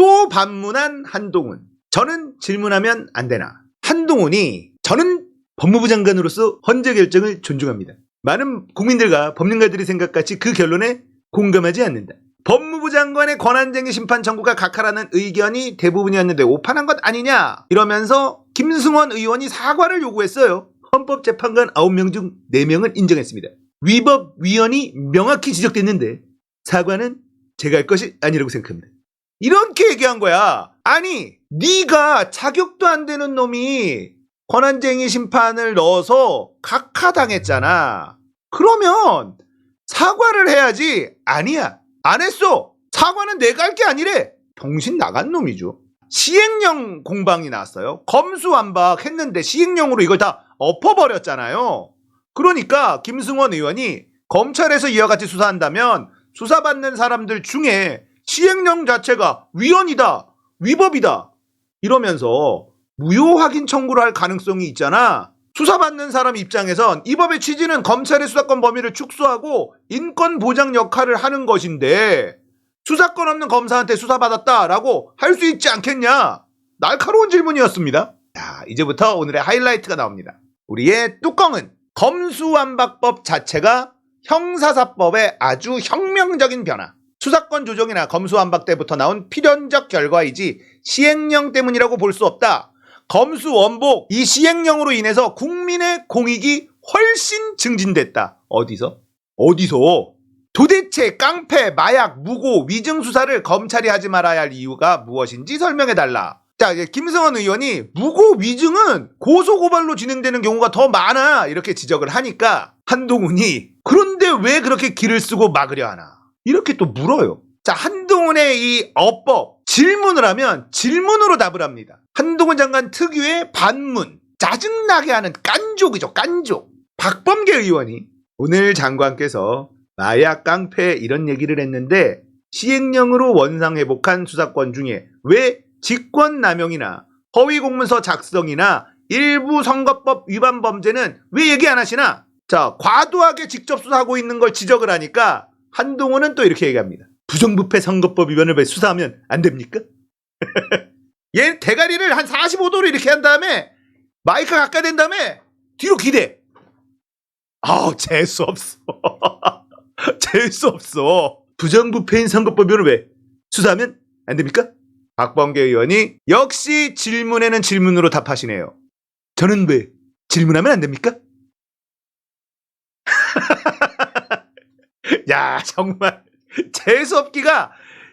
또 반문한 한동훈. 저는 질문하면 안 되나. 한동훈이 저는 법무부 장관으로서 헌재 결정을 존중합니다. 많은 국민들과 법률가들의 생각같이 그 결론에 공감하지 않는다. 법무부 장관의 권한쟁의 심판 청구가 각하라는 의견이 대부분이었는데 오판한 것 아니냐 이러면서 김승원 의원이 사과를 요구했어요. 헌법재판관 9명 중 4명은 인정했습니다. 위법위헌이 명확히 지적됐는데 사과는 제가 할 것이 아니라고 생각합니다. 이렇게 얘기한 거야. 아니 네가 자격도 안 되는 놈이 권한쟁의 심판을 넣어서 각하당했잖아. 그러면 사과를 해야지. 아니야. 안 했어. 사과는 내가 할 게 아니래. 정신 나간 놈이죠. 시행령 공방이 나왔어요. 검수완박 했는데 시행령으로 이걸 다 엎어버렸잖아요. 그러니까 김승원 의원이 검찰에서 이와 같이 수사한다면 수사받는 사람들 중에 시행령 자체가 위헌이다, 위법이다 이러면서 무효 확인 청구를 할 가능성이 있잖아. 수사받는 사람 입장에선 이 법의 취지는 검찰의 수사권 범위를 축소하고 인권 보장 역할을 하는 것인데 수사권 없는 검사한테 수사받았다라고 할 수 있지 않겠냐? 날카로운 질문이었습니다. 자, 이제부터 오늘의 하이라이트가 나옵니다. 우리의 뚜껑은 검수완박법 자체가 형사사법의 아주 혁명적인 변화. 수사권 조정이나 검수완박 때부터 나온 필연적 결과이지 시행령 때문이라고 볼 수 없다. 검수원복 이 시행령으로 인해서 국민의 공익이 훨씬 증진됐다. 어디서? 도대체 깡패, 마약, 무고, 위증 수사를 검찰이 하지 말아야 할 이유가 무엇인지 설명해달라. 자, 이제 김승원 의원이 무고, 위증은 고소고발로 진행되는 경우가 더 많아 이렇게 지적을 하니까 한동훈이 그런데 왜 그렇게 길을 쓰고 막으려 하나 이렇게 또 물어요. 자, 한동훈의 이 어법 질문을 하면 질문으로 답을 합니다. 한동훈 장관 특유의 반문, 짜증나게 하는 깐족이죠. 깐족. 박범계 의원이 오늘 장관께서 마약, 깡패 이런 얘기를 했는데 시행령으로 원상회복한 수사권 중에 왜 직권남용이나 허위공문서 작성이나 일부 선거법 위반 범죄는 왜 얘기 안 하시나? 자, 과도하게 직접 수사하고 있는 걸 지적을 하니까 한동훈은 또 이렇게 얘기합니다. 부정부패 선거법 위반을 왜 수사하면 안 됩니까? 얘 대가리를 한 45도로 이렇게 한 다음에 마이크 가까이 된 다음에 뒤로 기대. 재수없어. 재수없어. 부정부패인 선거법 위반을 왜 수사하면 안 됩니까? 박범계 의원이 역시 질문에는 질문으로 답하시네요. 저는 왜 질문하면 안 됩니까? 야, 정말 재수없기가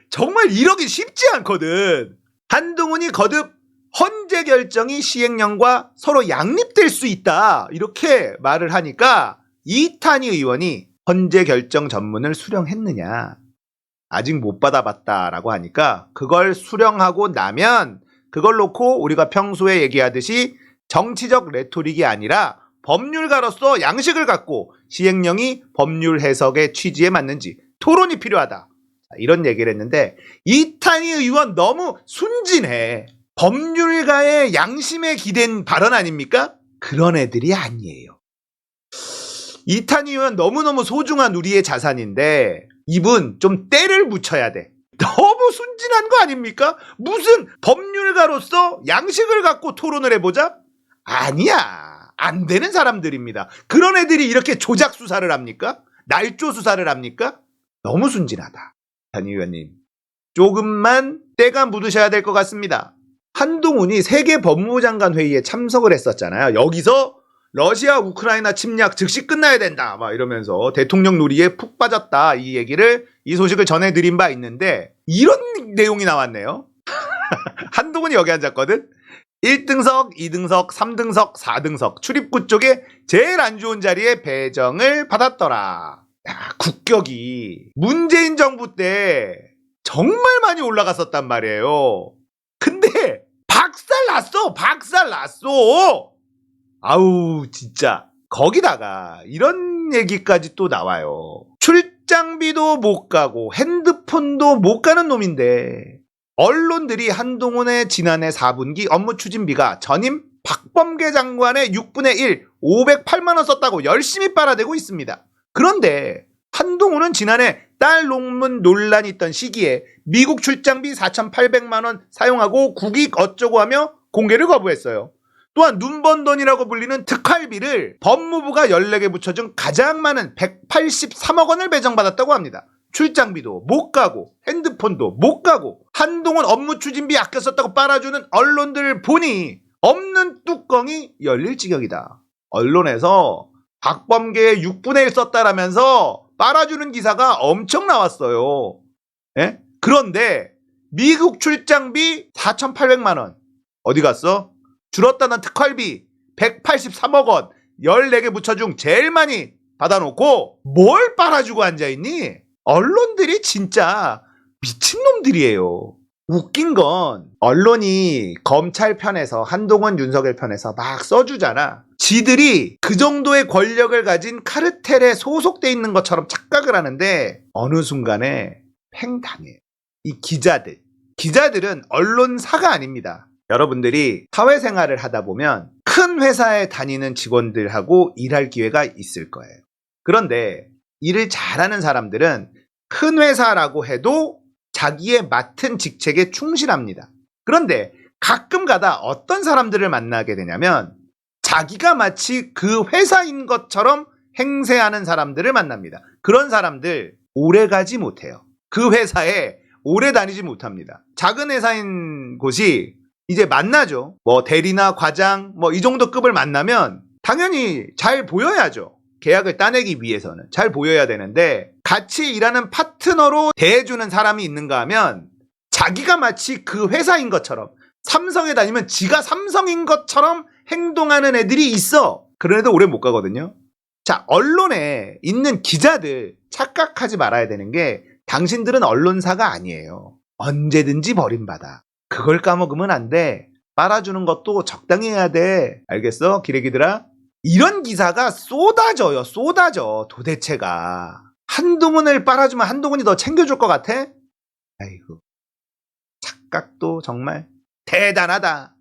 정말 이러기 쉽지 않거든. 한동훈이 거듭 헌재 결정이 시행령과 서로 양립될 수 있다 이렇게 말을 하니까 이탄희 의원이 헌재 결정 전문을 수령했느냐 아직 못 받아봤다라고 하니까 그걸 수령하고 나면 그걸 놓고 우리가 평소에 얘기하듯이 정치적 레토릭이 아니라 법률가로서 양식을 갖고 시행령이 법률 해석의 취지에 맞는지 토론이 필요하다. 이런 얘기를 했는데 이탄희 의원 너무 순진해. 법률가의 양심에 기댄 발언 아닙니까? 그런 애들이 아니에요. 이탄희 의원 너무너무 소중한 우리의 자산인데 이분 좀 때를 붙여야 돼. 너무 순진한 거 아닙니까? 무슨 법률가로서 양식을 갖고 토론을 해보자? 아니야. 안 되는 사람들입니다. 그런 애들이 이렇게 조작 수사를 합니까? 날조 수사를 합니까? 너무 순진하다. 이탄희 의원님, 조금만 때가 묻으셔야 될 것 같습니다. 한동훈이 세계 법무부 장관 회의에 참석을 했었잖아요. 여기서 러시아 우크라이나 침략 즉시 끝나야 된다 막 이러면서 대통령 놀이에 푹 빠졌다 이 소식을 전해드린 바 있는데 이런 내용이 나왔네요. 한동훈이 여기 앉았거든. 1등석, 2등석, 3등석, 4등석 출입구 쪽에 제일 안 좋은 자리에 배정을 받았더라. 야, 국격이 문재인 정부 때 정말 많이 올라갔었단 말이에요. 근데 박살났어. 아우 진짜 거기다가 이런 얘기까지 또 나와요. 출장비도 못 가고 핸드폰도 못 가는 놈인데 언론들이 한동훈의 지난해 4분기 업무 추진비가 전임 박범계 장관의 6분의 1, 508만 원 썼다고 열심히 빨아대고 있습니다. 그런데 한동훈은 지난해 딸 논문 논란이 있던 시기에 미국 출장비 4,800만 원 사용하고 국익 어쩌고 하며 공개를 거부했어요. 또한 눈번 돈이라고 불리는 특활비를 법무부가 14개 부처 중 가장 많은 183억 원을 배정받았다고 합니다. 출장비도 못 가고 핸드폰도 못 가고 한동훈 업무 추진비 아껴 썼다고 빨아주는 언론들을 보니 없는 뚜껑이 열릴 지경이다. 언론에서 박범계의 6분의 1 썼다라면서 빨아주는 기사가 엄청 나왔어요. 예? 그런데 미국 출장비 4,800만 원 어디 갔어? 줄었다는 특활비 183억 원 14개 부처 중 제일 많이 받아놓고 뭘 빨아주고 앉아있니? 언론들이 진짜 미친놈들이에요. 웃긴 건 언론이 검찰 편에서 한동훈 윤석열 편에서 막 써주잖아. 지들이 그 정도의 권력을 가진 카르텔에 소속돼 있는 것처럼 착각을 하는데 어느 순간에 팽당해. 이 기자들은 언론사가 아닙니다. 여러분들이 사회생활을 하다 보면 큰 회사에 다니는 직원들하고 일할 기회가 있을 거예요. 그런데 일을 잘하는 사람들은 큰 회사라고 해도 자기의 맡은 직책에 충실합니다. 그런데 가끔 가다 어떤 사람들을 만나게 되냐면 자기가 마치 그 회사인 것처럼 행세하는 사람들을 만납니다. 그런 사람들 오래 가지 못해요. 그 회사에 오래 다니지 못합니다. 작은 회사인 곳이 이제 만나죠. 뭐 대리나 과장 뭐 이 정도 급을 만나면 당연히 잘 보여야죠. 계약을 따내기 위해서는 잘 보여야 되는데 같이 일하는 파트너로 대해주는 사람이 있는가 하면 자기가 마치 그 회사인 것처럼 삼성에 다니면 지가 삼성인 것처럼 행동하는 애들이 있어. 그런 애들 오래 못 가거든요. 자, 언론에 있는 기자들 착각하지 말아야 되는 게 당신들은 언론사가 아니에요. 언제든지 버림받아. 그걸 까먹으면 안 돼. 빨아주는 것도 적당히 해야 돼. 알겠어? 기레기들아? 이런 기사가 쏟아져. 도대체가. 한동훈을 빨아주면 한동훈이 더 챙겨줄 것 같아? 아이고. 착각도 정말 대단하다.